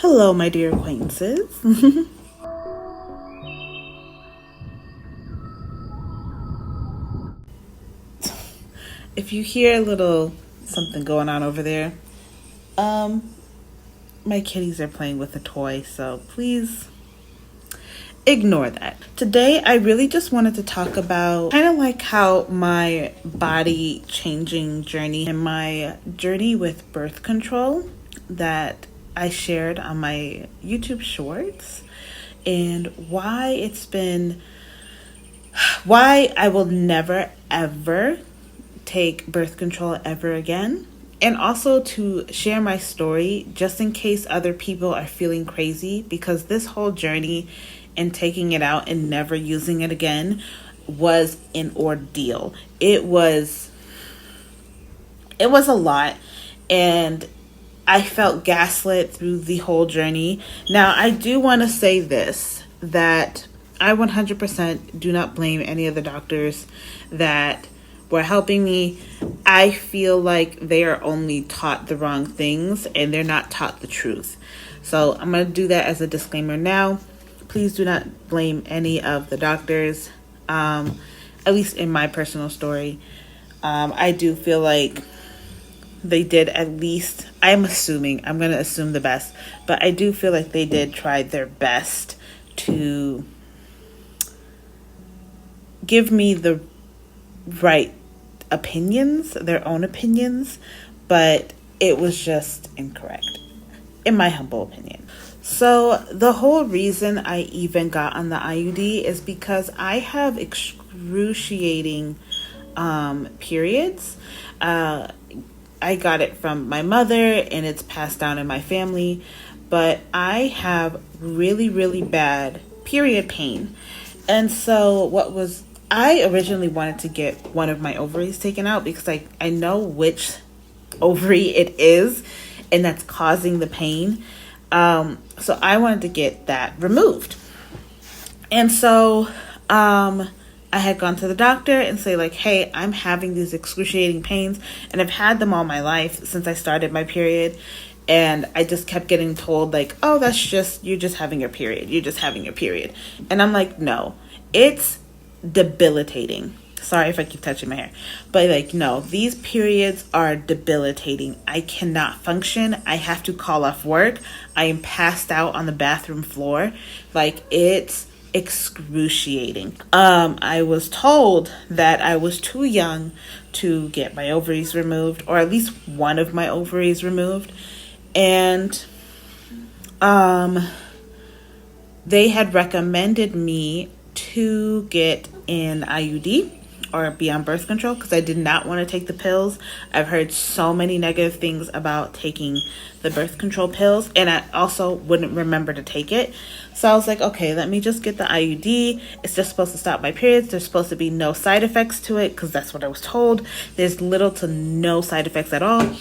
Hello, my dear acquaintances. If you hear a little something going on over there, um, my kitties are playing with a toy, so please ignore that. Today, I really just wanted to talk about kind of like how my body changing journey and my journey with birth control that I shared on my YouTube shorts and why I will never ever take birth control ever again, and also to share my story just in case other people are feeling crazy, because this whole journey and taking it out and never using it again was an ordeal. It was a lot, and I felt gaslit through the whole journey. Now, I do want to say this, that I 100% do not blame any of the doctors that were helping me. I feel like they are only taught the wrong things and they're not taught the truth. So I'm going to do that as a disclaimer now. Please do not blame any of the doctors, at least in my personal story. I do feel like they did at least, I'm going to assume the best, but I do feel like they did try their best to give me the right opinions, their own opinions, but it was just incorrect, in my humble opinion. So the whole reason I even got on the IUD is because I have excruciating periods. I got it from my mother and it's passed down in my family, but I have really, really bad period pain. And so I originally wanted to get one of my ovaries taken out because I know which ovary it is and that's causing the pain. So I wanted to get that removed. And so I had gone to the doctor and say like, hey, I'm having these excruciating pains and I've had them all my life since I started my period. And I just kept getting told like, oh, you're just having your period. You're just having your period. And I'm like, no, it's debilitating. Sorry if I keep touching my hair, but like, no, these periods are debilitating. I cannot function. I have to call off work. I am passed out on the bathroom floor. Like, it's excruciating. I was told that I was too young to get my ovaries removed, or at least one of my ovaries removed. And they had recommended me to get an IUD or be on birth control because I did not want to take the pills. I've heard so many negative things about taking the birth control pills, and I also wouldn't remember to take it. So I was like, okay, let me just get the IUD. It's just supposed to stop my periods. There's supposed to be no side effects to it because that's what I was told. There's little to no side effects at all.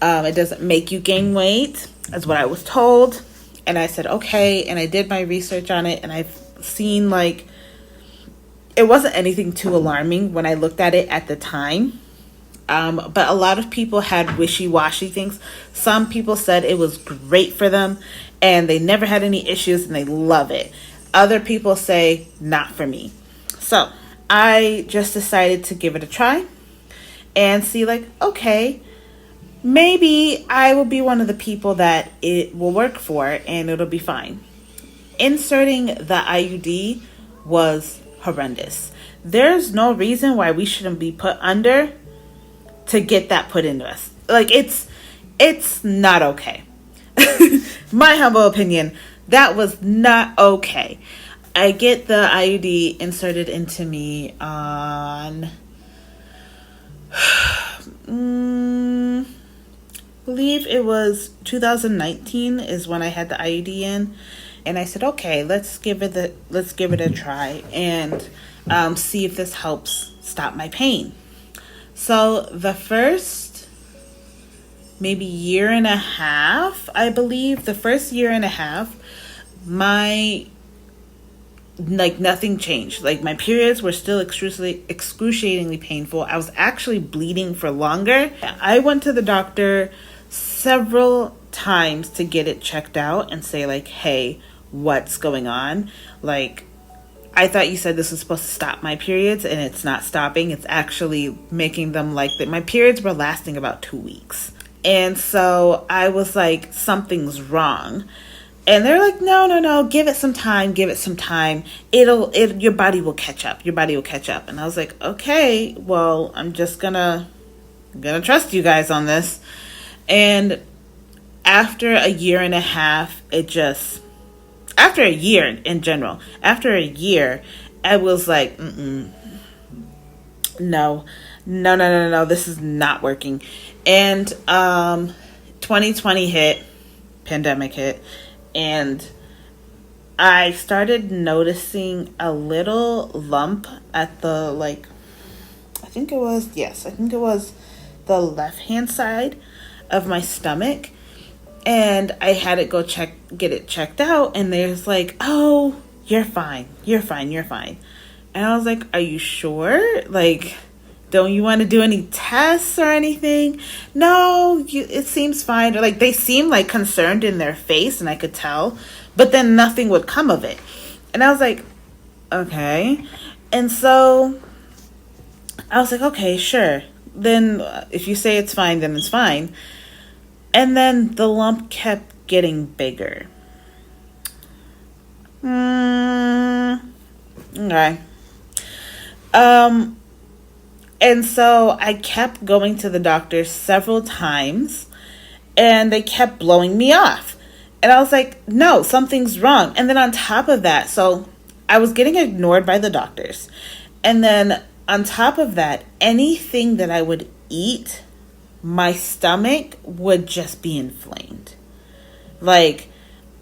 It doesn't make you gain weight, is what I was told. And I said, okay. And I did my research on it, and I've seen like, it wasn't anything too alarming when I looked at it at the time. But a lot of people had wishy-washy things. Some people said it was great for them and they never had any issues and they love it. Other people say not for me. So I just decided to give it a try and see like, okay, maybe I will be one of the people that it will work for and it'll be fine. Inserting the IUD was horrendous. There's no reason why we shouldn't be put under to get that put into us. Like, it's not okay. My humble opinion, that was not okay. I get the IUD inserted into me on believe it was 2019 is when I had the IUD in. And I said, okay, let's give it a try and see if this helps stop my pain. So the first maybe year and a half, I believe, nothing changed. Like, my periods were still excruciatingly painful. I was actually bleeding for longer. I went to the doctor several times times to get it checked out and say like, hey, what's going on? Like, I thought you said this was supposed to stop my periods, and it's not stopping. It's actually making them like that. My periods were lasting about 2 weeks. And so I was like, something's wrong. And they're like, no, give it some time. Your body will catch up. And I was like, okay, well, I'm just gonna trust you guys on this. And after a year and a half, after a year in general, I was like, no, this is not working. And 2020 hit, pandemic hit, and I started noticing a little lump at the, like, I think it was the left-hand side of my stomach. And I had to go get it checked out. And there's like, oh, you're fine. And I was like, are you sure? Like, don't you want to do any tests or anything? No, it seems fine. Or like, they seemed like concerned in their face, and I could tell, but then nothing would come of it. And I was like, okay. And so I was like, okay, sure. Then if you say it's fine, then it's fine. And then the lump kept getting bigger. Okay. And so I kept going to the doctor several times, and they kept blowing me off. And I was like, no, something's wrong. And then on top of that, so I was getting ignored by the doctors. And then on top of that, anything that I would eat, my stomach would just be inflamed. Like,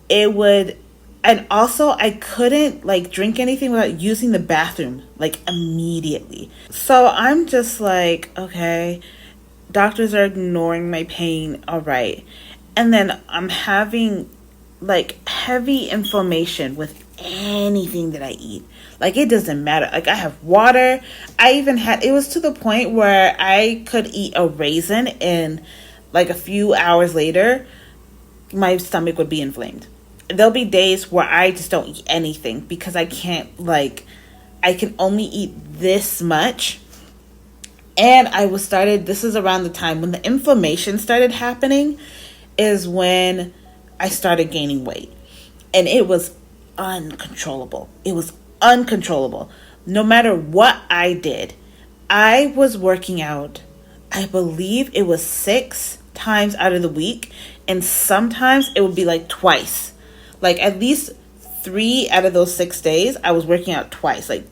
it would. And also, I couldn't, like, drink anything without using the bathroom, like, immediately. So I'm just like, okay, doctors are ignoring my pain, all right. And then I'm having, like, heavy inflammation with anything that I eat. Like, it doesn't matter. Like, I have water. It was to the point where I could eat a raisin, and, like, a few hours later, my stomach would be inflamed. There'll be days where I just don't eat anything because I can't, like, I can only eat this much. And this is around the time when the inflammation started happening, is when I started gaining weight. And it was uncontrollable. No matter what I did, I was working out, I believe it was 6 times out of the week. And sometimes it would be like twice. Like, at least 3 out of those 6 days, I was working out twice a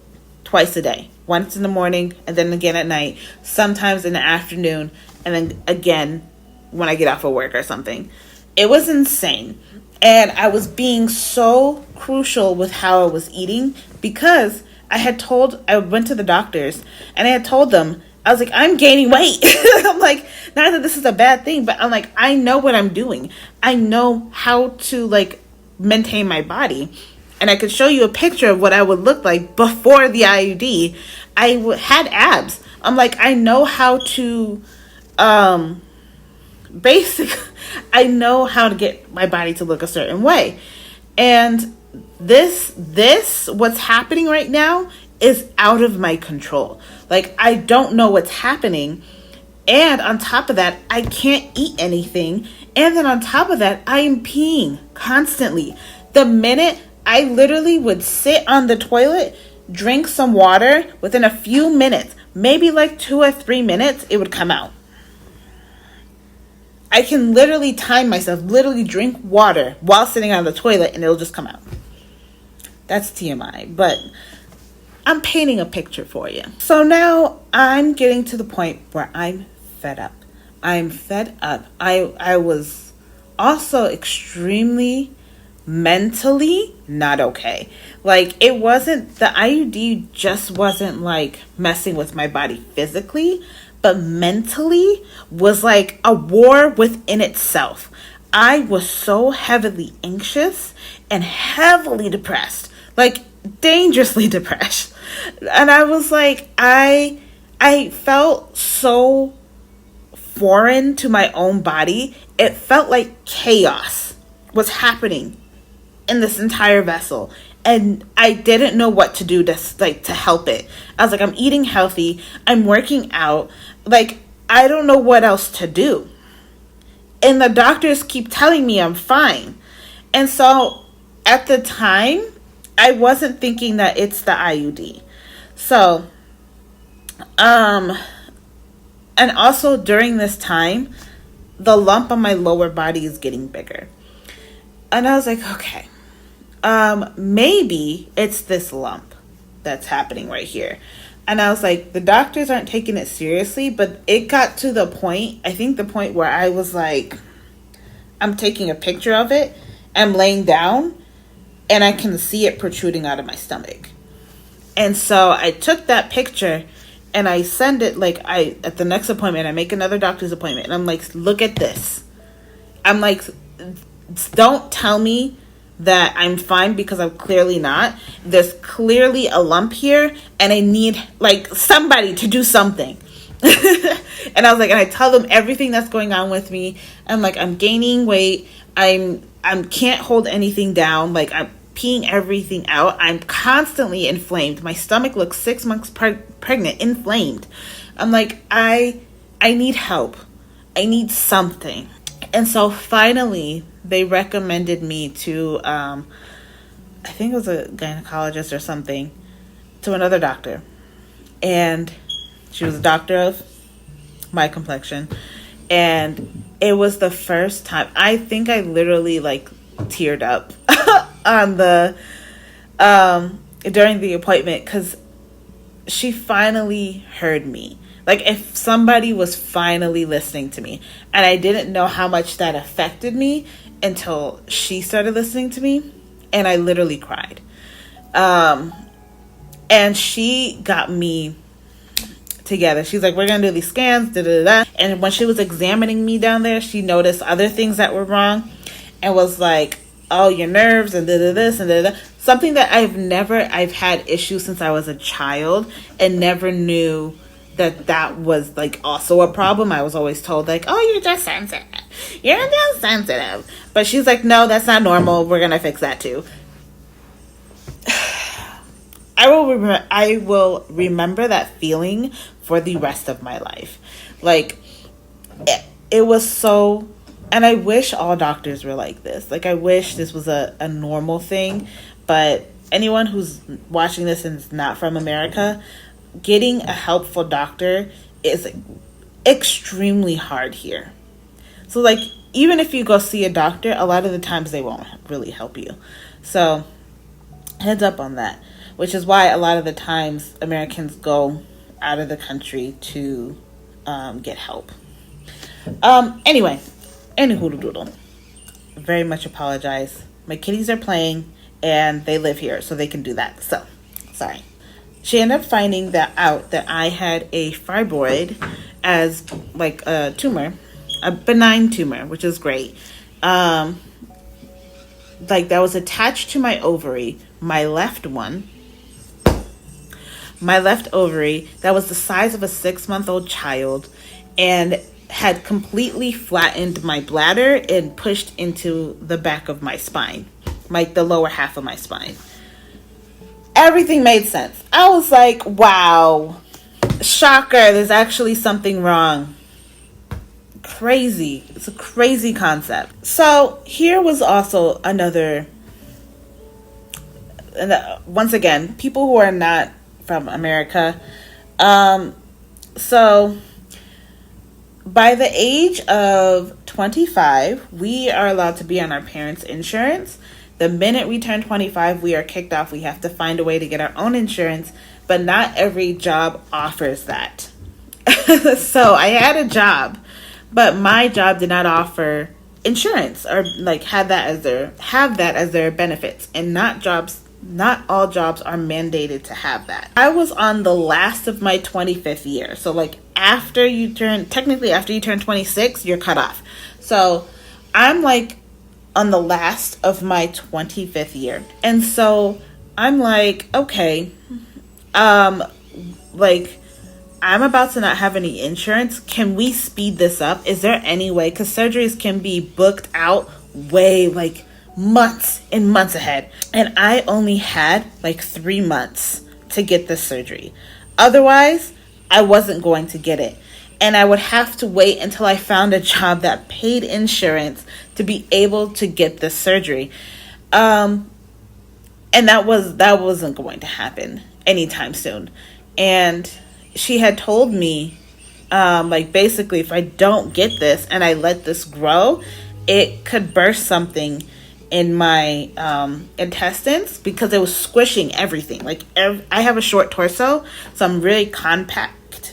day. Once in the morning, and then again at night, sometimes in the afternoon, and then again when I get off of work or something. It was insane. And I was being so crucial with how I was eating, because I went to the doctors, and I had told them, I was like, I'm gaining weight. I'm like, not that this is a bad thing, but I'm like, I know what I'm doing. I know how to, like, maintain my body. And I could show you a picture of what I would look like before the IUD. I had abs. I'm like, I know how to, I know how to get my body to look a certain way. And this, what's happening right now is out of my control. Like, I don't know what's happening. And on top of that, I can't eat anything. And then on top of that, I am peeing constantly. The minute I literally would sit on the toilet, drink some water, within a few minutes, maybe like 2 or 3 minutes, it would come out. I can literally time myself, literally drink water while sitting on the toilet, and it'll just come out. That's TMI, but I'm painting a picture for you. So now I'm getting to the point where I'm fed up. I was also extremely mentally not okay. Like, the IUD just wasn't like messing with my body physically, but mentally was like a war within itself. I was so heavily anxious and heavily depressed, like dangerously depressed. And I was like, I felt so foreign to my own body. it felt like chaos was happening in this entire vessel, and I didn't know what to do to help it. I was like, I'm eating healthy, I'm working out, like I don't know what else to do, and the doctors keep telling me I'm fine. And so at the time, I wasn't thinking that it's the IUD. So and also during this time, the lump on my lower body is getting bigger. And I was like, okay, maybe it's this lump that's happening right here. And I was like, the doctors aren't taking it seriously, but it got to the point, I think the point where I was like, I'm taking a picture of it, I'm laying down, and I can see it protruding out of my stomach. And so I took that picture and I send it, at the next appointment, I make another doctor's appointment, and I'm like, look at this. I'm like, don't tell me that I'm fine, because I'm clearly not. There's clearly a lump here, and I need somebody to do something. And I was like, and I tell them everything that's going on with me. I'm like, I'm gaining weight. I can't hold anything down. Like, I'm peeing everything out. I'm constantly inflamed. My stomach looks 6 months pregnant, inflamed. I'm like, I need help. I need something. And so finally, they recommended me to, I think it was a gynecologist or something, to another doctor. And she was a doctor of my complexion. And it was the first time, I think I literally teared up on the, during the appointment, because she finally heard me. Like, if somebody was finally listening to me. And I didn't know how much that affected me until she started listening to me. And I literally cried. And she got me together. She's like, we're going to do these scans, da-da-da. And when she was examining me down there, she noticed other things that were wrong. And was like, oh, your nerves, and da-da-this, and da-da-da. Something that I've had issues since I was a child. And never knew that was also a problem. I was always told oh, you're just sensitive. You're just sensitive. But she's like, no, that's not normal. We're going to fix that too. I will remember that feeling for the rest of my life. It was so, and I wish all doctors were like this. I wish this was a normal thing. But anyone who's watching this and is not from America, getting a helpful doctor is extremely hard here. So even if you go see a doctor, a lot of the times they won't really help you. So heads up on that, which is why a lot of the times Americans go out of the country to get help. Anyway, hoodle doodle. Very much apologize. My kitties are playing and they live here, so they can do that. So, sorry. She ended up finding out that I had a fibroid as a tumor, a benign tumor, which is great. That was attached to my ovary, my left one. My left ovary, that was the size of a 6-month-old child, and had completely flattened my bladder and pushed into the back of my spine, the lower half of my spine. Everything made sense. I was like, wow, shocker, there's actually something wrong. Crazy. It's a crazy concept. So here was also another, once again, people who are not from America. So by the age of 25, we are allowed to be on our parents' insurance. The minute we turn 25, we are kicked off. We have to find a way to get our own insurance, but not every job offers that. So I had a job, but my job did not offer insurance or have that as their benefits, and not all jobs are mandated to have that. I was on the last of my 25th year. So after you turn 26, you're cut off. So I'm on the last of my 25th year. And so I'm okay, I'm about to not have any insurance. Can we speed this up? Is there any way? Because surgeries can be booked out way, like, months and months ahead. And I only had like 3 months to get this surgery. Otherwise, I wasn't going to get it. And I would have to wait until I found a job that paid insurance to be able to get this surgery. And that wasn't going to happen anytime soon. And she had told me, like, basically, if I don't get this and I let this grow, it could burst something in my intestines, because it was squishing everything. Like, I have a short torso, so I'm really compact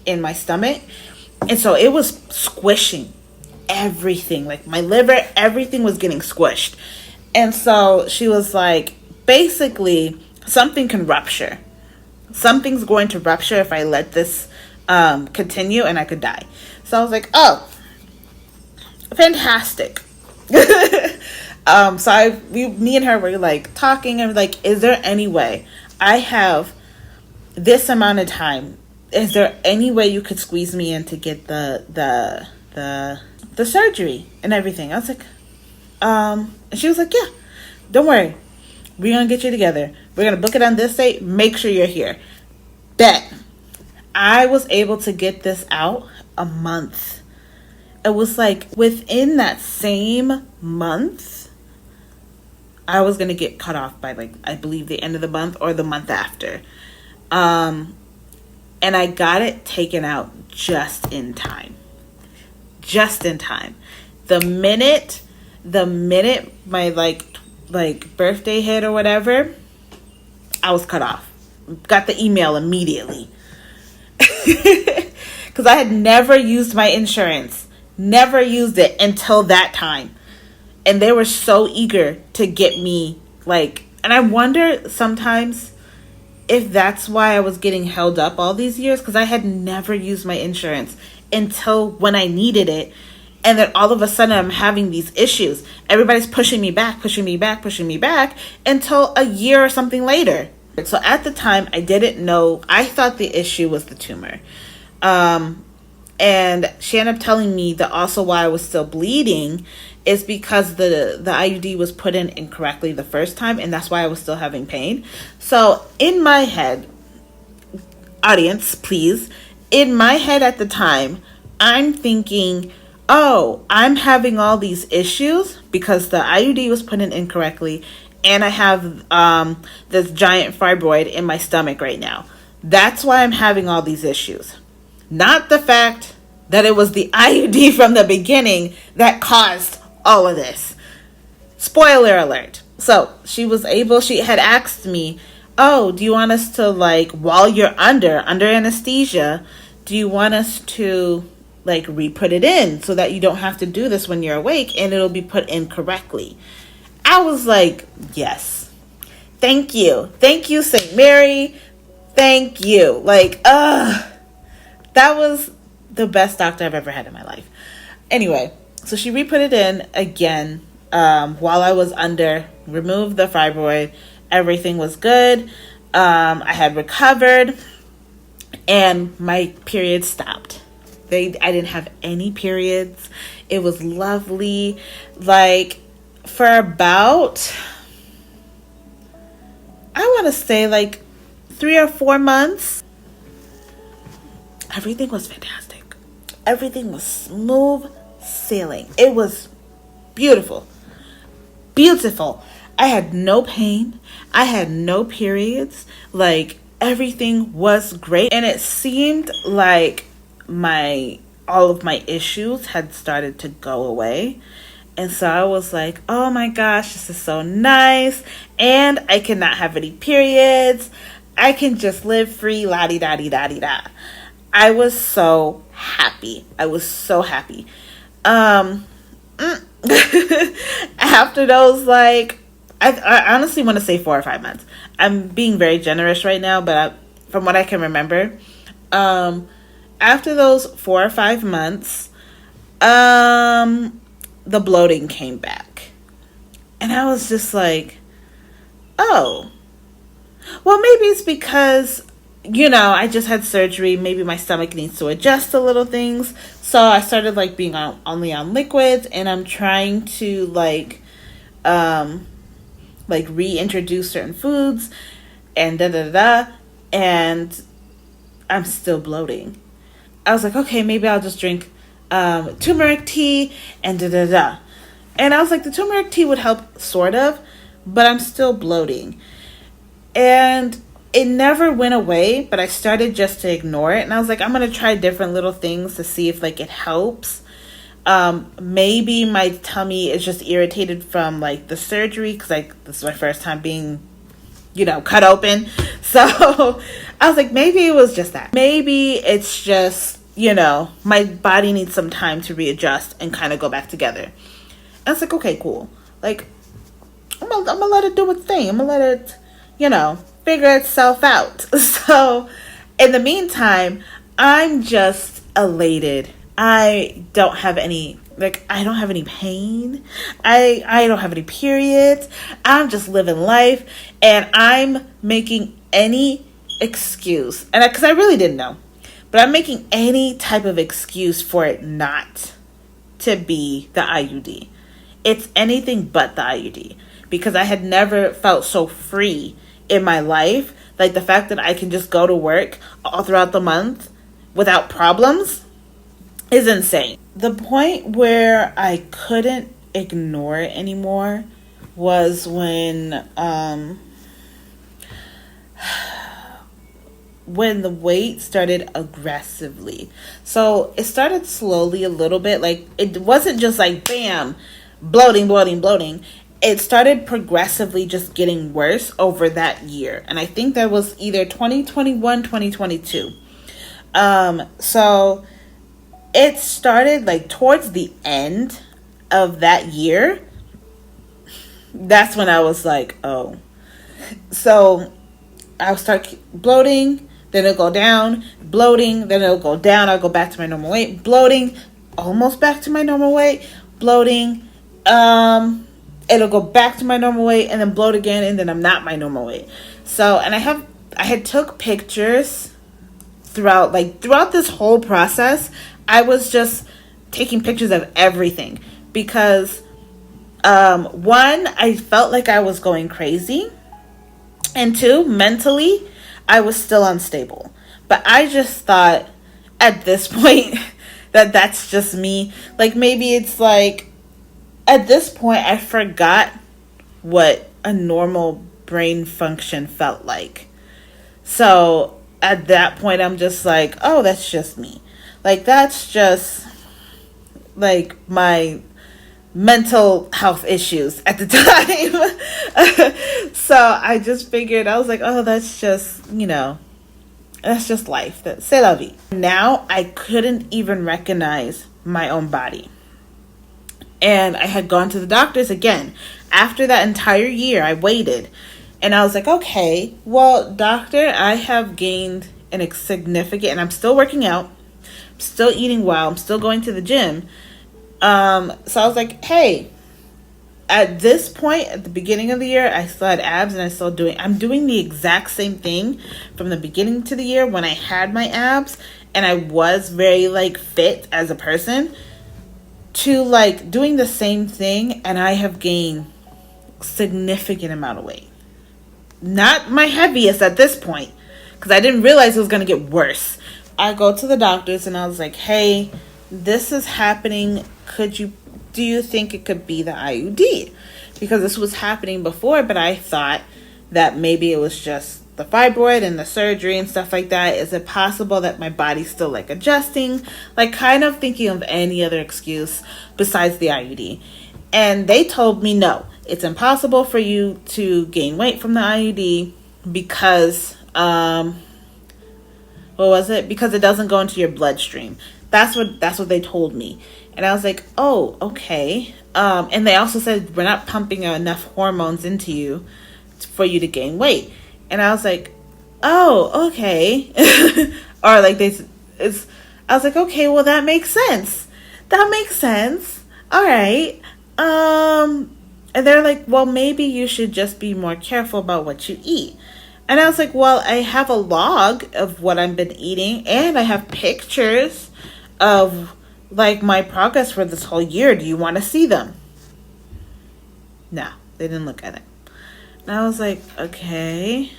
in my stomach, and so it was squishing everything. Like, my liver, everything was getting squished. And so she was like, basically, something can rupture. Something's going to rupture if I let this continue, and I could die. So I was like, oh, fantastic. So me and her were like talking, and like, is there any way? I have this amount of time. Is there any way you could squeeze me in to get the surgery and everything? I was like, and she was like, yeah, don't worry. We're going to get you together. We're going to book it on this date. Make sure you're here. Bet. I was able to get this out a month. It was like within that same month, I was going to get cut off by, like, I believe the end of the month or the month after. And I got it taken out just in time. Just in time. The minute my like birthday hit or whatever, I was cut off. Got the email immediately. Because I had never used my insurance. Never used it until that time. And they were so eager to get me, like, and I wonder sometimes if that's why I was getting held up all these years, because I had never used my insurance until when I needed it. And then all of a sudden I'm having these issues. Everybody's pushing me back until a year or something later. So at the time, I didn't know. I thought the issue was the tumor. And she ended up telling me that also why I was still bleeding is because the IUD was put in incorrectly the first time, and that's why I was still having pain. So in my head, audience, please, in my head at the time, I'm thinking, oh, I'm having all these issues because the IUD was put in incorrectly, and I have this giant fibroid in my stomach right now. That's why I'm having all these issues. Not the fact that it was the IUD from the beginning that caused all of this. Spoiler alert. So she had asked me, oh, do you want us to, like, while you're under anesthesia, do you want us to, like, re-put it in so that you don't have to do this when you're awake and it'll be put in correctly? I was like, yes. Thank you. Thank you, St. Mary. Thank you. Like, that was the best doctor I've ever had in my life. Anyway, so she re-put it in again while I was under, removed the fibroid. Everything was good. I had recovered, and my period stopped. I didn't have any periods. It was lovely. Like, for about, I want to say, like 3 or 4 months, everything was fantastic. Everything was smooth sailing. It was beautiful. Beautiful. I had no pain. I had no periods. Like, everything was great. And it seemed like all of my issues had started to go away. And so I was like, oh my gosh, this is so nice. And I cannot have any periods. I can just live free, la-di-da-di-da-di-da. I was so happy. After those, like, I honestly want to say 4 or 5 months. I'm being very generous right now, but from what I can remember, after those 4 or 5 months, the bloating came back. And I was just like, oh, well, maybe it's because, I just had surgery. Maybe my stomach needs to adjust to little things. So I started like being only on liquids, and I'm trying to reintroduce certain foods and and I'm still bloating. I was like, okay, maybe I'll just drink turmeric tea and And I was like, the turmeric tea would help, sort of, but I'm still bloating. And it never went away, but I started just to ignore it. And I was like, I'm going to try different little things to see if like it helps. Maybe my tummy is just irritated from like the surgery, because like this is my first time being, cut open. So I was like, maybe it was just that. Maybe it's just, my body needs some time to readjust and kind of go back together. And it's like, okay, cool. Like, I'm gonna let it do its thing. I'm gonna let it, figure itself out. So in the meantime, I'm just elated. I don't have any pain. I don't have any periods. I'm just living life, and I'm making any excuse. And because I really didn't know, but I'm making any type of excuse for it not to be the IUD. It's anything but the IUD, because I had never felt so free in my life. Like the fact that I can just go to work all throughout the month without problems is insane. The point where I couldn't ignore it anymore was when the weight started aggressively. So it started slowly a little bit. Like it wasn't just like bam, bloating. It started progressively just getting worse over that year. And I think that was either 2021, 2022. So it started like towards the end of that year. That's when I was like, oh. So I'll start bloating, then it'll go down, bloating, then it'll go down. I'll go back to my normal weight, bloating, almost back to my normal weight, bloating, it'll go back to my normal weight and then bloat again, and then I'm not my normal weight. So, and I had took pictures throughout this whole process. I was just taking pictures of everything because, one, I felt like I was going crazy, and two, mentally, I was still unstable. But I just thought at this point that that's just me. Like maybe it's like, at this point, I forgot what a normal brain function felt like. So at that point, I'm just like, oh, that's just me. Like, that's just like my mental health issues at the time. So I just figured, I was like, oh, that's just, that's just life. C'est la vie. Now I couldn't even recognize my own body. And I had gone to the doctors again. After that entire year, I waited. And I was like, okay, well, doctor, I have gained an significant, and I'm still working out. I'm still eating well. I'm still going to the gym. So I was like, hey, at this point, at the beginning of the year, I still had abs, and I'm doing the exact same thing from the beginning to the year when I had my abs, and I was very fit as a person, to doing the same thing, and I have gained significant amount of weight. Not my heaviest at this point, because I didn't realize it was going to get worse. I go to the doctors and I was like, hey, this is happening. Do you think it could be the IUD? Because this was happening before, but I thought that maybe it was just the fibroid and the surgery and stuff like that. Is it possible that my body's still adjusting? Kind of thinking of any other excuse besides the IUD. And they told me, no, it's impossible for you to gain weight from the IUD because, because it doesn't go into your bloodstream. That's what they told me. And I was like, oh, okay. And they also said, we're not pumping enough hormones into you for you to gain weight. And I was like, oh, okay. Or I was like, okay, well, that makes sense. All right. And they're like, well, maybe you should just be more careful about what you eat. And I was like, well, I have a log of what I've been eating, and I have pictures of like my progress for this whole year. Do you want to see them? No, they didn't look at it. And I was like, okay.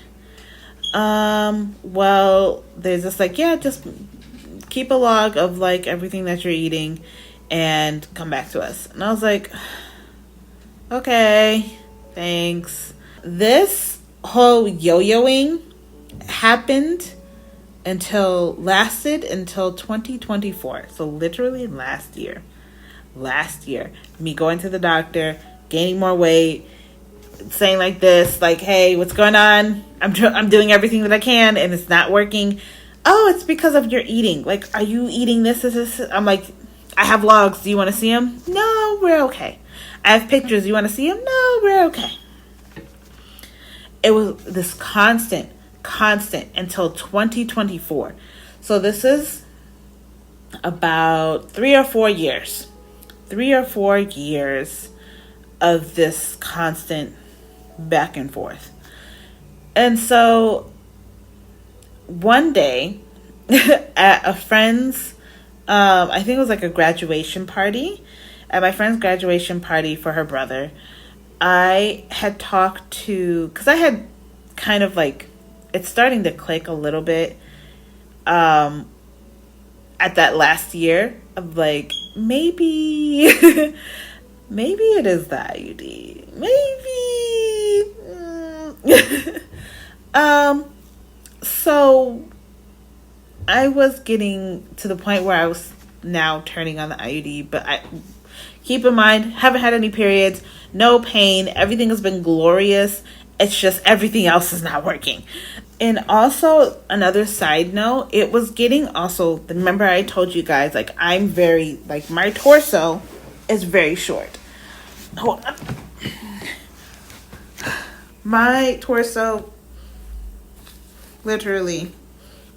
Well, they're just like, yeah, just keep a log of like everything that you're eating and come back to us. And I was like, okay, thanks. This whole yo-yoing lasted until 2024. So literally last year, me going to the doctor, gaining more weight, saying like this, like, hey, what's going on? I'm doing everything that I can and it's not working. Oh, it's because of your eating. Like, are you eating this? I'm like, I have logs. Do you want to see them? No, we're okay. I have pictures. Do you want to see them? No, we're okay. It was this constant until 2024. So this is about 3 or 4 years. 3 or 4 years of this constant back and forth. And so one day at a friend's, I think it was like a graduation party, at my friend's graduation party for her brother, I had talked to, because I had kind of like, it's starting to click a little bit at that last year of like, maybe maybe it is the IUD. Maybe. So I was getting to the point where I was now turning on the IUD, but I keep in mind, haven't had any periods, no pain, everything has been glorious. It's just everything else is not working. And also another side note, it was getting also, remember I told you guys, like I'm very, like my torso is very short. Hold on. My torso literally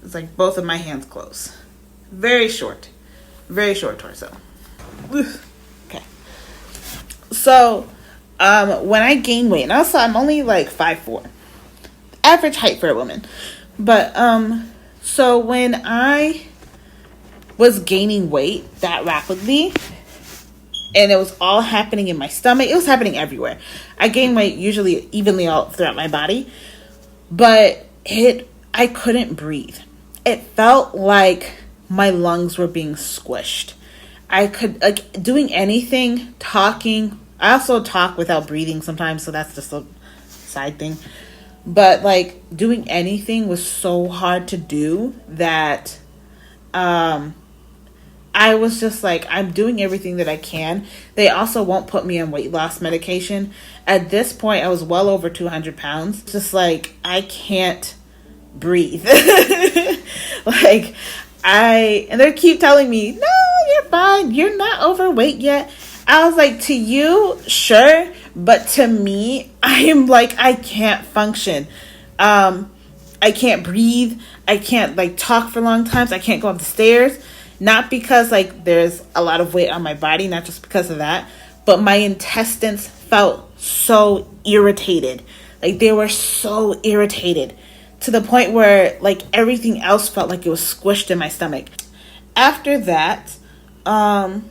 is like both of my hands close. Very short torso. Okay. So, when I gain weight, and also I'm only like 5'4", average height for a woman. But, so when I was gaining weight that rapidly, and it was all happening in my stomach, it was happening everywhere. I gained weight usually evenly all throughout my body, but I couldn't breathe. It felt like my lungs were being squished. I could, like, doing anything, talking. I also talk without breathing sometimes, so that's just a side thing. But, like, doing anything was so hard to do that I was just like, I'm doing everything that I can. They also won't put me on weight loss medication. At this point, I was well over 200 pounds. Just like, I can't breathe. Like, and they keep telling me, no, you're fine. You're not overweight yet. I was like, to you, sure. But to me, I am like, I can't function. I can't breathe. I can't like talk for long times. I can't go up the stairs. Not because like there's a lot of weight on my body, not just because of that, but my intestines felt so irritated. Like they were so irritated to the point where like everything else felt like it was squished in my stomach. After that, I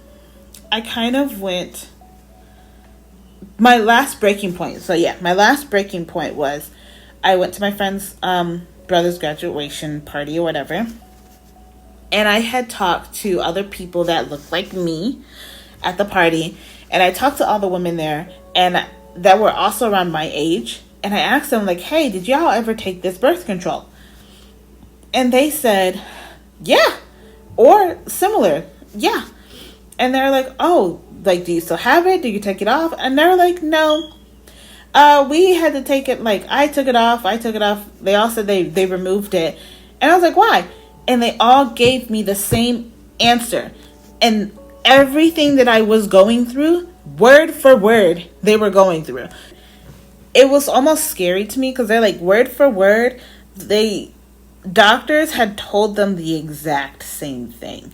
kind of went, my last breaking point. So yeah, my last breaking point was I went to my friend's brother's graduation party or whatever. And I had talked to other people that looked like me at the party. And I talked to all the women there and that were also around my age. And I asked them like, hey, did y'all ever take this birth control? And they said, yeah, or similar. Yeah. And they're like, oh, like, do you still have it? Do you take it off? And they're like, no. We had to take it, like, I took it off. They all said they removed it. And I was like, why? And they all gave me the same answer. And everything that I was going through, word for word, they were going through. It was almost scary to me because they're like, word for word, doctors had told them the exact same thing.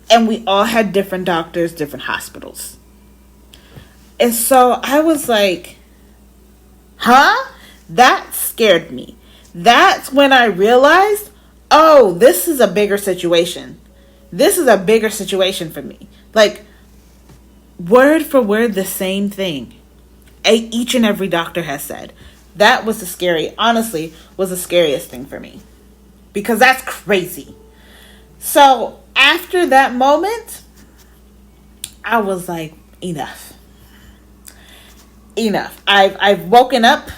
And we all had different doctors, different hospitals. And so I was like, huh? That scared me. That's when I realized, oh, this is a bigger situation. This is a bigger situation for me. Like, word for word, the same thing. Each and every doctor has said. That was honestly, was the scariest thing for me. Because that's crazy. So, after that moment, I was like, enough. Enough. I've woken up.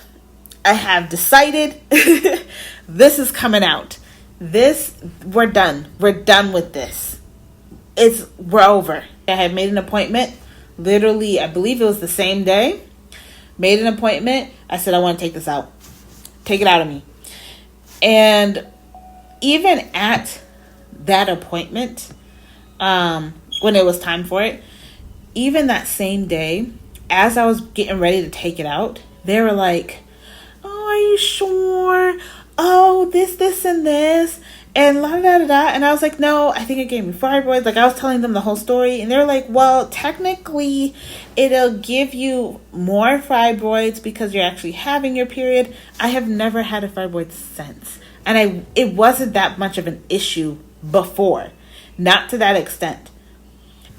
I have decided this is coming out. We're done. We're done with this. We're over. I had made an appointment. Literally, I believe it was the same day. Made an appointment. I said, I want to take this out. Take it out of me. And even at that appointment, when it was time for it, even that same day, as I was getting ready to take it out, they were like, oh, are you sure? Oh, this, and this, and la da da da. And I was like, no, I think it gave me fibroids. Like, I was telling them the whole story, and they're like, well, technically, it'll give you more fibroids because you're actually having your period. I have never had a fibroid since, and it wasn't that much of an issue before, not to that extent.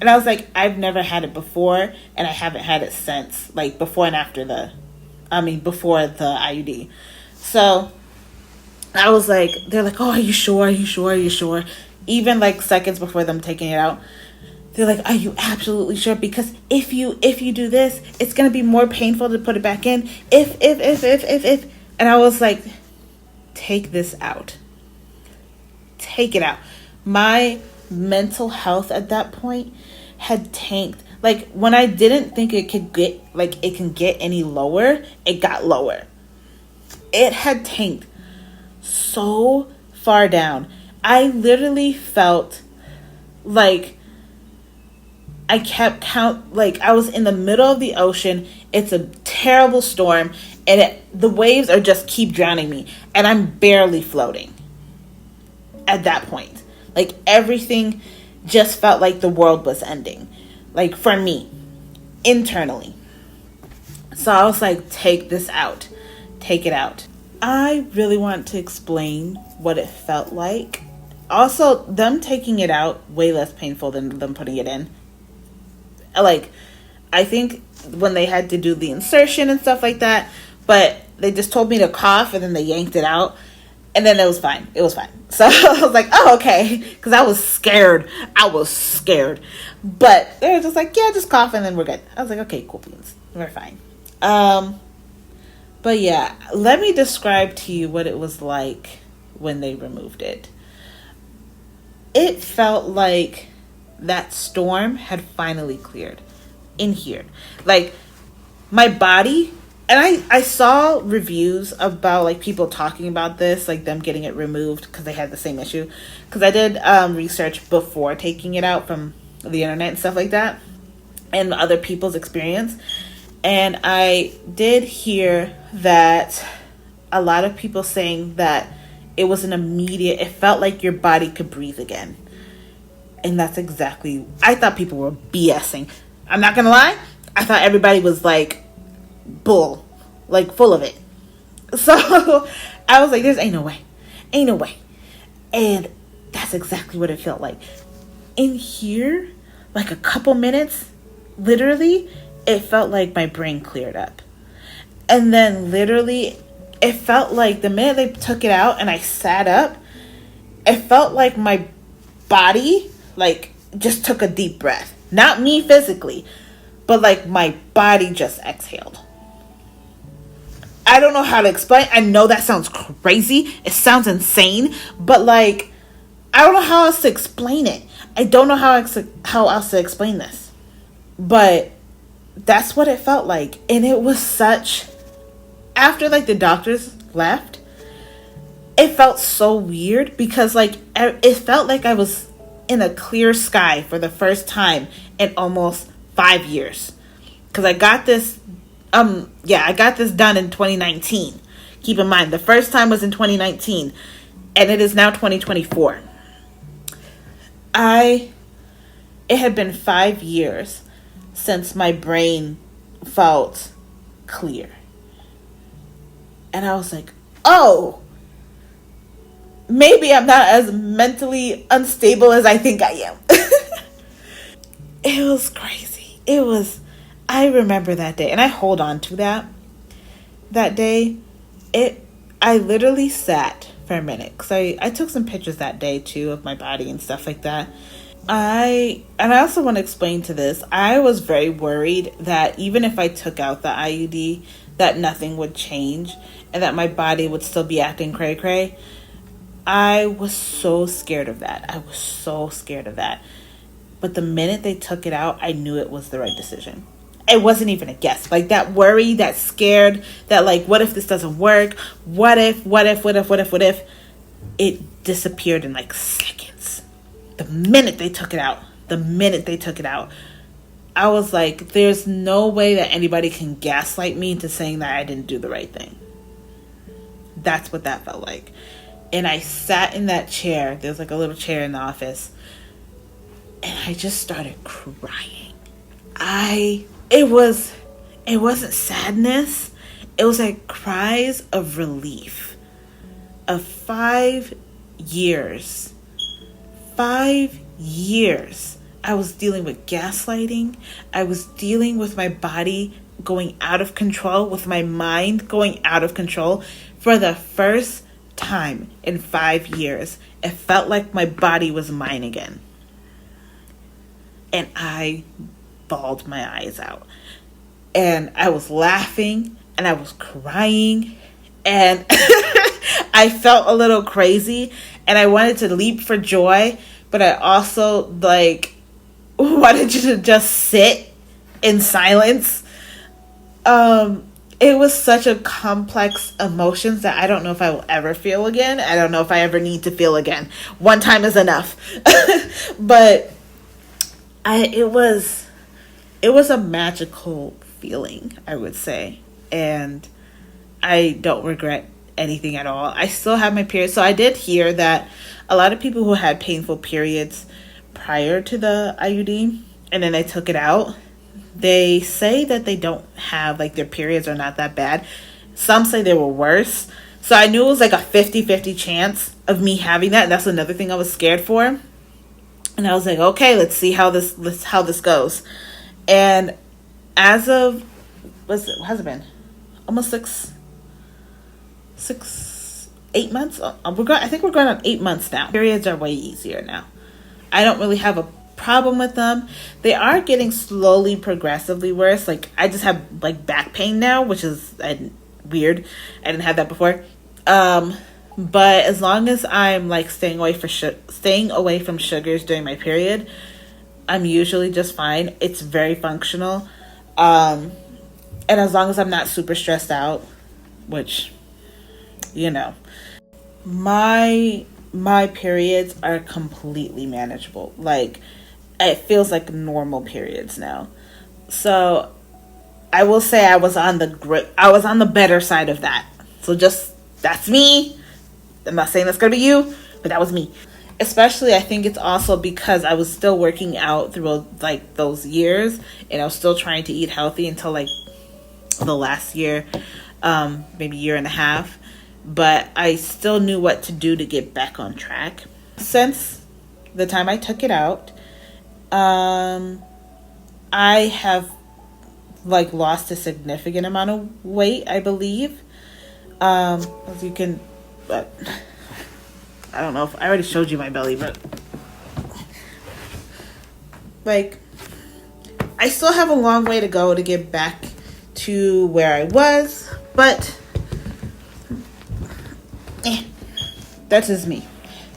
And I was like, I've never had it before, and I haven't had it since, like, before the IUD. So I was like, they're like, oh, are you sure? Are you sure? Are you sure? Even like seconds before them taking it out, they're like, are you absolutely sure? Because if you do this, it's going to be more painful to put it back in. If. And I was like, take this out. Take it out. My mental health at that point had tanked. Like, when I didn't think it can get any lower, it got lower. It had tanked so far down. I literally felt like I I was in the middle of the ocean. It's a terrible storm, and the waves are just keep drowning me, and I'm barely floating at that point. Like, everything just felt like the world was ending. Like, for me, internally. So I was like, take this out. Take it out. I really want to explain what it felt like. Also, them taking it out, way less painful than them putting it in. Like, I think when they had to do the insertion and stuff like that, but they just told me to cough, and then they yanked it out, and then it was fine. It was fine. So I was like, oh, okay, because I was scared. But they were just like, yeah, just cough, and then we're good. I was like, okay, cool beans. We're fine. But yeah, let me describe to you what it was like when they removed it. It felt like that storm had finally cleared in here. Like, my body, and I saw reviews about, like, people talking about this, like them getting it removed because they had the same issue. Because I did research before taking it out from the internet and stuff like that, and other people's experience. And I did hear that a lot of people saying that it was it felt like your body could breathe again. And that's exactly, I thought people were BSing. I'm not gonna lie, I thought everybody was like full of it. So I was like, ain't no way. And that's exactly what it felt like. In here, like a couple minutes, literally, it felt like my brain cleared up. And then literally, it felt like the minute they took it out and I sat up, it felt like my body, like, just took a deep breath. Not me physically, but like my body just exhaled. I don't know how to explain. I know that sounds crazy. It sounds insane, but like, I don't know how else to explain it. I don't know how else to explain this. But that's what it felt like. And it was after like the doctors left, it felt so weird because like it felt like I was in a clear sky for the first time in almost 5 years. Because I got this done in 2019. Keep in mind, the first time was in 2019, and it is now 2024. It had been 5 years since my brain felt clear. And I was like, oh, maybe I'm not as mentally unstable as I think I am. It was crazy. I remember that day, and I hold on to that day. I literally sat for a minute because I took some pictures that day too of my body and stuff like that. I also want to explain to this. I was very worried that even if I took out the IUD, that nothing would change and that my body would still be acting cray cray. I was so scared of that. I was so scared of that. But the minute they took it out, I knew it was the right decision. It wasn't even a guess. Like that worry, that scared, that like, what if this doesn't work? What if? It disappeared in like seconds. The minute they took it out, I was like, there's no way that anybody can gaslight me into saying that I didn't do the right thing. That's what that felt like. And I sat in that chair. There's like a little chair in the office. And I just started crying. It wasn't sadness. It was like cries of relief. Of 5 years. 5 years. I was dealing with gaslighting. I was dealing with my body going out of control, with my mind going out of control. For the first time in 5 years, it felt like my body was mine again. And I bawled my eyes out. And I was laughing and I was crying and I felt a little crazy and I wanted to leap for joy, but I also like wanted you to just sit in silence. It was such a complex emotions that I don't know if I will ever feel again. I don't know if I ever need to feel again. One time is enough. But it was a magical feeling, I would say, and I don't regret anything at all. I still have my period, so I did hear that a lot of people who had painful periods prior to the IUD and then they took it out, they say that they don't have, like, their periods are not that bad. Some say they were worse. So I knew it was like a 50-50 chance of me having that, and that's another thing I was scared for. And I was like, okay, let's see how this goes. And as of, what has it been? Almost 8 months? I think we're going on 8 months now. Periods are way easier now. I don't really have a problem with them. They are getting slowly, progressively worse. Like, I just have like back pain now, which is weird. I didn't have that before. But as long as I'm like staying away from sugars during my period, I'm usually just fine. It's very functional. And as long as I'm not super stressed out, which, you know, my periods are completely manageable. Like, it feels like normal periods now. So I will say I was on the better side of that. So just, that's me. I'm not saying that's gonna be you, but that was me. Especially, I think it's also because I was still working out through like those years, and I was still trying to eat healthy until like the last year, maybe year and a half. But I still knew what to do to get back on track. Since the time I took it out, I have like lost a significant amount of weight, I believe. As you can, but I don't know if I already showed you my belly, but like, I still have a long way to go to get back to where I was, but that's just me.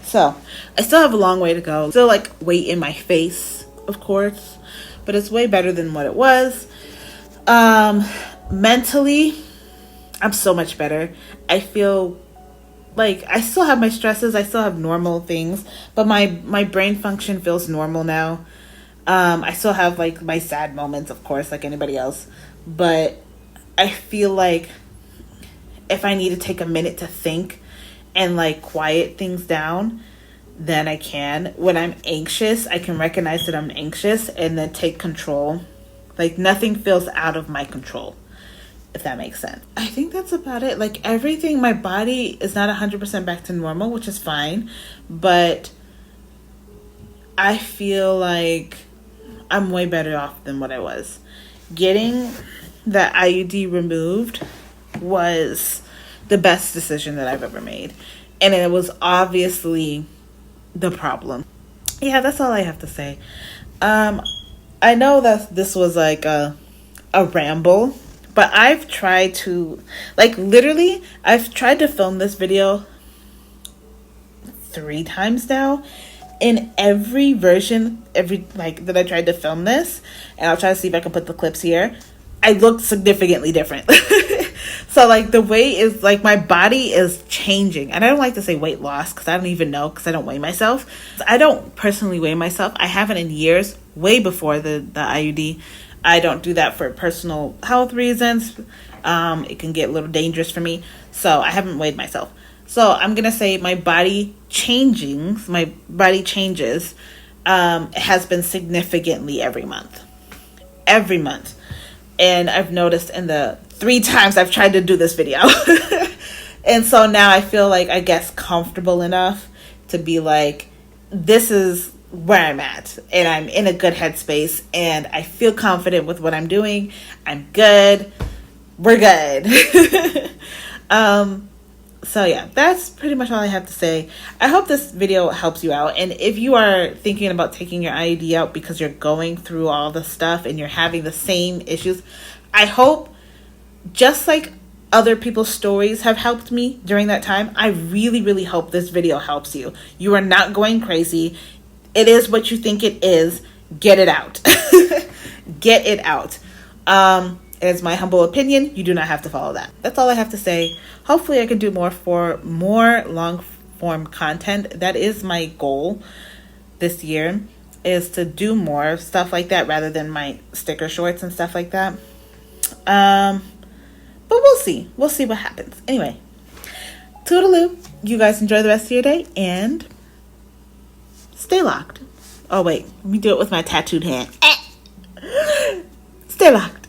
So I still have a long way to go. Still like weight in my face, of course, but it's way better than what it was. Mentally, I'm so much better. I feel like I still have my stresses. I still have normal things, but my brain function feels normal now. I still have like my sad moments, of course, like anybody else, but I feel like if I need to take a minute to think and like quiet things down, then I can. When I'm anxious, I can recognize that I'm anxious and then take control. Like, nothing feels out of my control. if that makes sense. I think that's about it. Like everything, my body is not 100% back to normal, which is fine, but I feel like I'm way better off than what I was. Getting the IUD removed was the best decision that I've ever made. And it was obviously the problem. Yeah, that's all I have to say. I know that this was like a ramble, but I've tried to, like literally, I've tried to film this video 3 times now. In every version, that I tried to film this, and I'll try to see if I can put the clips here, I looked significantly different. So like the way is like my body is changing, and I don't like to say weight loss because I don't even know, because I don't weigh myself. I don't personally weigh myself. I haven't in years, way before the IUD. I don't do that for personal health reasons. It can get a little dangerous for me, so I haven't weighed myself. So I'm gonna say my body changes has been significantly every month. And I've noticed in the 3 times I've tried to do this video. And so now I feel like, I guess, comfortable enough to be like, this is where I'm at, and I'm in a good headspace, and I feel confident with what I'm doing. I'm good. We're good. So yeah, that's pretty much all I have to say. I hope this video helps you out. And if you are thinking about taking your IUD out because you're going through all the stuff and you're having the same issues, I hope, just like other people's stories have helped me during that time, I really, really hope this video helps you. You are not going crazy. It is what you think it is. Get it out. Get it out. It's my humble opinion. You do not have to follow that. That's all I have to say. Hopefully I can do more long form content. That is my goal this year, is to do more stuff like that rather than my sticker shorts and stuff like that. But we'll see. We'll see what happens. Anyway, toodaloo. You guys enjoy the rest of your day and stay locked. Oh wait, let me do it with my tattooed hand. Stay locked.